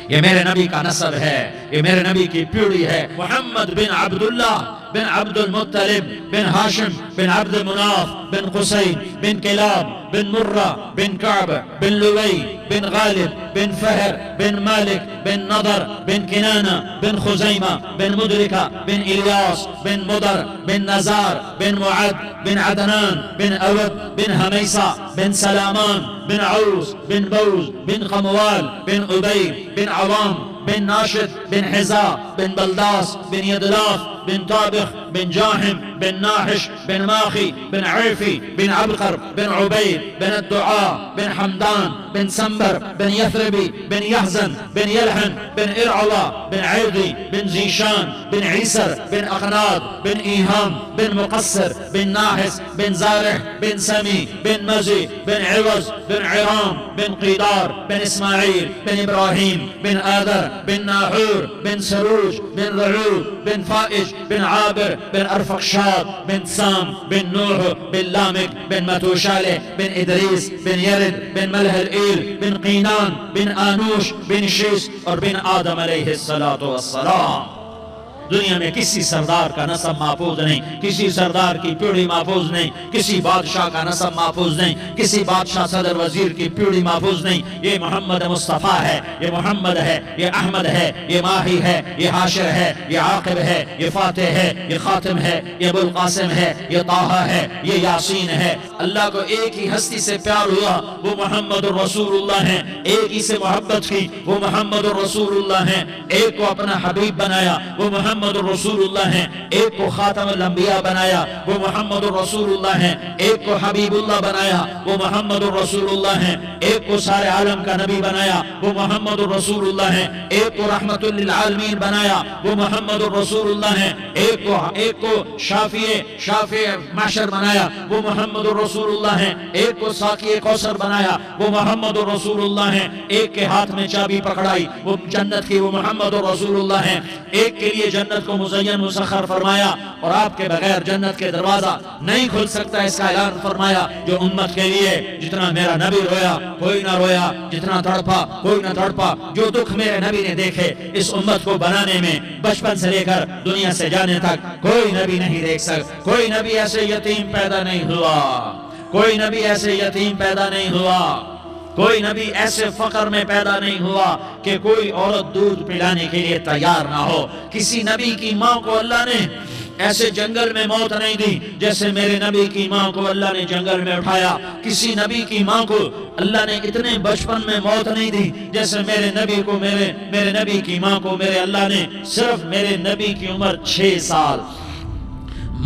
یہ میرے نبی کا نسب ہے، یہ میرے نبی کی پیڑھی ہے۔ محمد بن عبداللہ بن عبد المطلب بن ہاشم بن عبد مناف بن قصی بن کلاب بن مرہ بن کعب بن لوی بن غالب بن فہر بن مالک بن نضر بن کنانہ بن خزیمہ بن مدرکہ بن الیاس بن مدر بن نزار بن معد بن عدنان بن اود بن حمیسہ بن سلامان بن عوس بن بوز بن قموال بن عبید بن عوام بن ناشد بن حزا بن بلداس بن يدلاف بن طابخ بن جاحم بن ناحش بن ماخي بن عيفي بن عبقر بن عبيد بن الدعاء بن حمدان بن سنبر بن يثربي بن يحزن بن يلحن بن إرعوى بن عيضي بن زيشان بن عيسر بن أقناض بن إيهام بن مقصر بن ناحس بن زارح بن سمي بن مزي بن عوز بن عرام بن قيدار بن إسماعيل بن إبراهيم بن آذر بن ناحور بن سروج بن رعود بن فائج بن عابر بن أرفقشاد بن سام بن نوح بن لامك بن متوشالة بن إدريس بن يرد بن ملح الإيل بن قينان بن آنوش بن شيس اور بن آدم علیہ السلام۔ دنیا میں کسی سردار کا نسب محفوظ نہیں، کسی سردار کی پیڑھی محفوظ نہیں، کسی بادشاہ کا نسب محفوظ نہیں، کسی بادشاہ صدر وزیر کی پیڑھی محفوظ نہیں۔ یہ محمد مصطفیٰ ہے، یہ محمد ہے، یہ احمد ہے، یہ ماہی ہے، یہ حاشر ہے، یہ عاقب ہے، یہ فاتح ہے، یہ خاتم ہے، یہ ابو القاسم ہے، یہ طٰہٰ ہے، یہ یاسین ہے۔ اللہ کو ایک ہی ہستی سے پیار ہوا، وہ محمد الرسول اللہ ہیں۔ ایک ہی سے محبت کی، وہ محمد الرسول اللہ ہیں۔ ایک کو اپنا حبیب بنایا، وہ محمد الرسول اللہ ہیں۔ ایک کو خاتم الانبیاء بنایا، وہ محمد الرسول اللہ ہیں۔ ایک کو حبیب اللہ بنایا، وہ محمد الرسول اللہ ہیں۔ ایک کو سارے عالم کا نبی بنایا، وہ محمد الرسول اللہ ہیں۔ ایک کو رحمت للعالمین بنایا، وہ محمد الرسول اللہ ہیں۔ ایک کو شافع محشر بنایا، وہ محمد الرسول اللہ ہیں۔ ایک کو ساقی کوثر بنایا، وہ محمد الرسول اللہ ہیں۔ ایک کے ہاتھ میں چابی پکڑائی، وہ جنت کی، وہ محمد الرسول اللہ ہیں۔ ایک کے لیے جنت کو مزین مسخر فرمایا، اور آپ کے بغیر جنت کے دروازہ نہیں کھل سکتا، اس کا اعلان فرمایا۔ جو امت کے لیے جتنا میرا نبی رویا کوئی نہ رویا، جتنا تڑپا کوئی نہ تڑپا، جو دکھ میرے نبی نے دیکھے اس امت کو بنانے میں، بچپن سے لے کر دنیا سے جانے تک کوئی نبی نہیں دیکھ سکتا۔ کوئی نبی ایسے یتیم پیدا نہیں ہوا، کوئی نبی ایسے یتیم پیدا نہیں ہوا، کوئی نبی ایسے فقر میں پیدا نہیں ہوا کہ کوئی عورت دودھ پلانے کے لیے تیار نہ ہو۔ کسی نبی کی ماں کو اللہ نے ایسے جنگل میں موت نہیں دی جیسے میرے نبی کی ماں کو اللہ نے جنگل میں اٹھایا۔ کسی نبی کی ماں کو اللہ نے اتنے بچپن میں موت نہیں دی جیسے میرے نبی کو، میرے نبی کی ماں کو میرے اللہ نے صرف میرے نبی کی عمر 6 سال،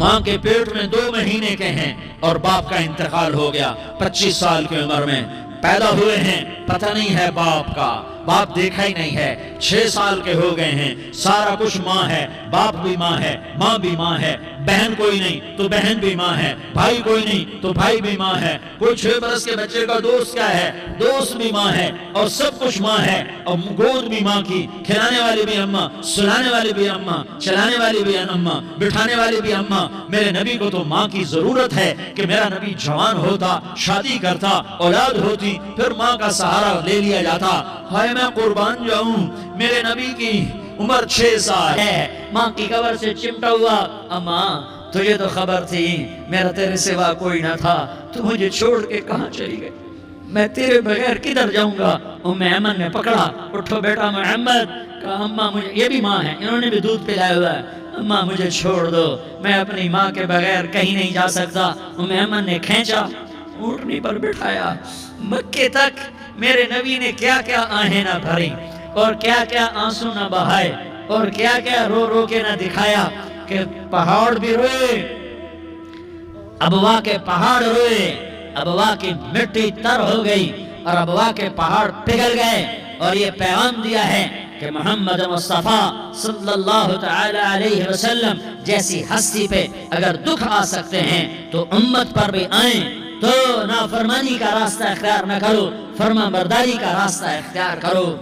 ماں کے پیٹ میں 2 مہینے کے ہیں، اور باپ کا انتقال ہو گیا 25 سال کی عمر میں۔ پیدا ہوئے ہیں، پتہ نہیں ہے باپ کا، باپ دیکھا ہی نہیں ہے۔ 6 سال کے ہو گئے ہیں، سارا کچھ ماں ہے، باپ بھی ماں ہے، ماں بھی ماں ہے، بہن کوئی نہیں تو بہن بھی ماں ہے، بھائی کوئی نہیں تو بھائی بھی ماں ہے، کوئی 6 برس کے بچے کا دوست کیا ہے، دوست بھی ماں ہے، اور سب کچھ ماں ہے۔ اور گود بھی ماں کی، کھلانے والی بھی اماں، سلانے والی بھی اماں، چلانے والی بھی اماں، بٹھانے والی بھی اماں۔ میرے نبی کو تو ماں کی ضرورت ہے کہ میرا نبی جوان ہوتا، شادی کرتا، اولاد ہوتی، پھر ماں کا سہارا لے لیا جاتا۔ ہائے میں قربان جاؤں، میرے نبی کی عمر 6 سال ہے، ماں کی قبر سے چمٹا ہوا، اماں تجھے تو خبر تھی میرا تیرے سوا کوئی نہ تھا، تو مجھے چھوڑ کے کہاں چلی گئی، میں تیرے بغیر کدھر جاؤں گا۔ ام ایمن نے پکڑا، اٹھو بیٹا محمد، کہا اماں مجھے، یہ بھی ماں ہے، انہوں نے بھی دودھ پلایا ہوا ہے، اماں مجھے چھوڑ دو، میں اپنی ماں کے بغیر کہیں نہیں جا سکتا۔ ام ایمن نے کھینچا، اونٹنی پر بٹھایا، مکے تک میرے نبی نے کیا کیا آہیں نہ بھری، اور کیا کیا آنسو نہ بہائے، اور کیا کیا رو رو کے نہ دکھایا کہ پہاڑ بھی روئے، ابوا کے پہاڑ روئے، ابوا کی مٹی تر ہو گئی اور ابوا کے پہاڑ پگھل گئے۔ اور یہ پیغام دیا ہے کہ محمد مصطفیٰ صلی اللہ تعالی علیہ وسلم جیسی ہستی پہ اگر دکھ آ سکتے ہیں تو امت پر بھی آئیں، تو نافرمانی کا راستہ اختیار نہ کرو، فرما برداری کا راستہ اختیار کرو۔